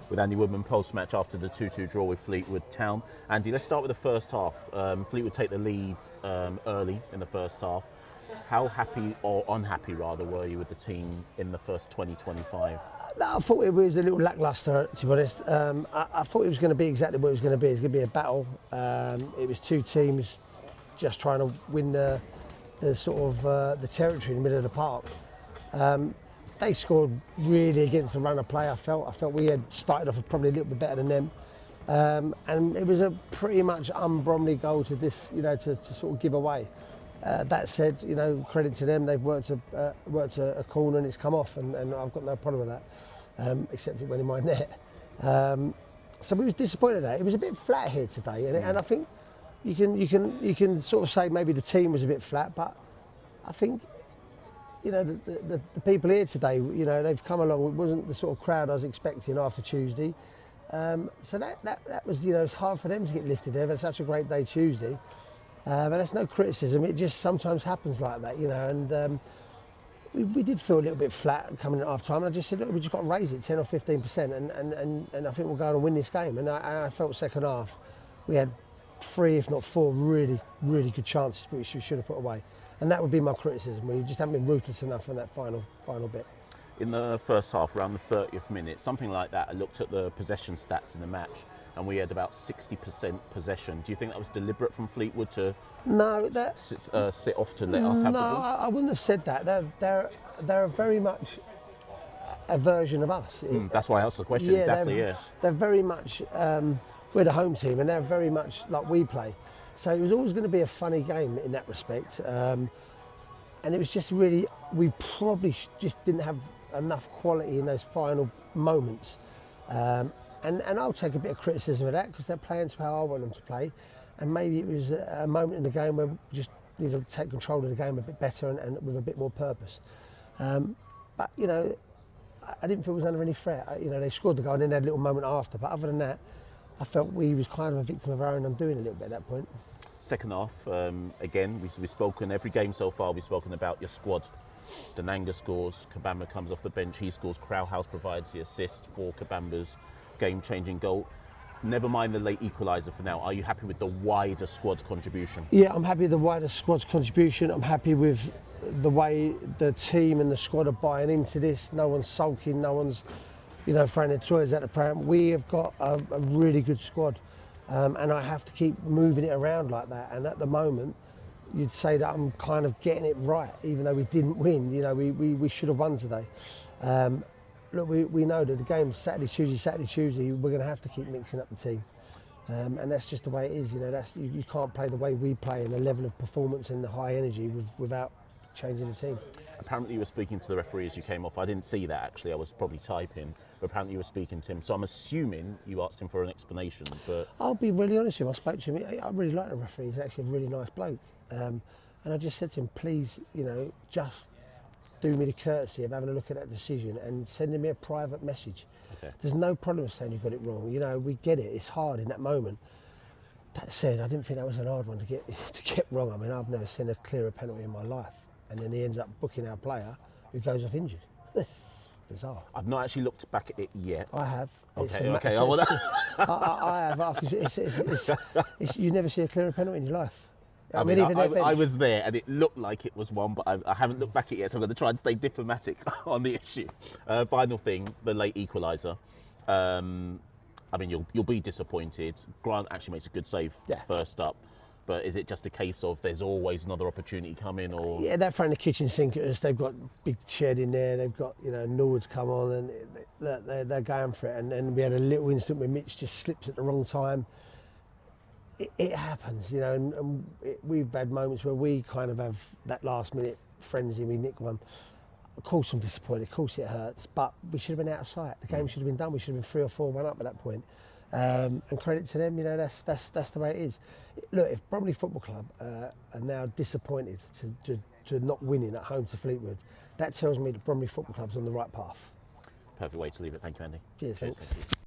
with Andy Woodman post-match after the 2-2 draw with Fleetwood Town. Andy, let's start with the first half. Fleetwood take the lead early in the first half. How happy, or unhappy rather, were you with the team in the first 20-25? I thought it was a little lacklustre, to be honest. I thought it was going to be exactly what it was going to be. It was going to be a battle. It was two teams just trying to win the sort of the territory in the middle of the park. They scored really against the run of play. I felt we had started off probably a little bit better than them, and it was a pretty much Bromley goal to this, to sort of give away. That said, credit to them. They've worked a corner and it's come off, and I've got no problem with that, except it went in my net. So we was disappointed at it. It was a bit flat here today, and I think you can sort of say maybe the team was a bit flat, but I think the people here today, they've come along. It wasn't the sort of crowd I was expecting after Tuesday. So that was, it's hard for them to get lifted. They've had such a great day Tuesday. But that's no criticism, it just sometimes happens like that, and we did feel a little bit flat coming at half time. And I just said, look, we just got to raise it 10 or 15%, and I think we'll go on and win this game. And I felt second half, we had 3, if not 4, really, really good chances which we should have put away. And that would be my criticism. We just haven't been ruthless enough in that final bit. In the first half, around the 30th minute, something like that, I looked at the possession stats in the match, and we had about 60% possession. Do you think that was deliberate from Fleetwood to sit off to let us have the ball? No, I wouldn't have said that. They're very much a version of us. That's why I asked the question, exactly, They're very much, we're the home team, and they're very much like we play. So it was always going to be a funny game in that respect. And it was just really, we probably just didn't have enough quality in those final moments. And I'll take a bit of criticism of that, because they're playing to how I want them to play. And maybe it was a moment in the game where we just need to take control of the game a bit better and with a bit more purpose. But, I didn't feel it was under any threat. They scored the goal and then they had a little moment after. But other than that, I felt we was kind of a victim of our own undoing a little bit at that point. Second half, again, we've spoken, every game so far, we've spoken about your squad. Dananga scores, Kabamba comes off the bench, he scores, Crowhouse provides the assist for Kabamba's game-changing goal. Never mind the late equaliser for now. Are you happy with the wider squad's contribution? Yeah, I'm happy with the wider squad's contribution. I'm happy with the way the team and the squad are buying into this. No one's sulking, no one's throwing their toys at the pram. We have got a really good squad. And I have to keep moving it around like that. And at the moment, you'd say that I'm kind of getting it right, even though we didn't win. We should have won today. Look, we know that the game's Saturday, Tuesday, we're going to have to keep mixing up the team. And that's just the way it is. You can't play the way we play and the level of performance and the high energy without changing the team. Apparently you were speaking to the referee as you came off. I didn't see that, actually. I was probably typing. But apparently you were speaking to him. So I'm assuming you asked him for an explanation. But I'll be really honest with you. I spoke to him. I really like the referee. He's actually a really nice bloke. And I just said to him, please, just do me the courtesy of having a look at that decision and sending me a private message. Okay. There's no problem saying you got it wrong. We get it. It's hard in that moment. That said, I didn't think that was an hard one to get wrong. I mean, I've never seen a clearer penalty in my life. And then he ends up booking our player who goes off injured. Bizarre. I've not actually looked back at it yet. I have. Okay. I have. You never see a clearer penalty in your life. I was there and it looked like it was one, but I haven't looked back at it yet, so I'm going to try and stay diplomatic on the issue. Final thing, the late equaliser. I mean, you'll be disappointed. Grant actually makes a good save first up. But is it just a case of there's always another opportunity coming, or? Yeah, they're throwing the kitchen sink at us. They've got big shed in there. They've got, Norwood's come on and they're going for it. And we had a little incident where Mitch just slips at the wrong time. It happens, and we've had moments where we kind of have that last minute frenzy. We nick one. Of course I'm disappointed. Of course it hurts. But we should have been out of sight. The game should have been done. We should have been 3 or 4-1 up at that point. And credit to them, that's the way it is. Look, if Bromley Football Club are now disappointed to not winning at home to Fleetwood, that tells me that Bromley Football Club's on the right path. Perfect way to leave it. Thank you, Andy. Cheers. Thanks. Thank you.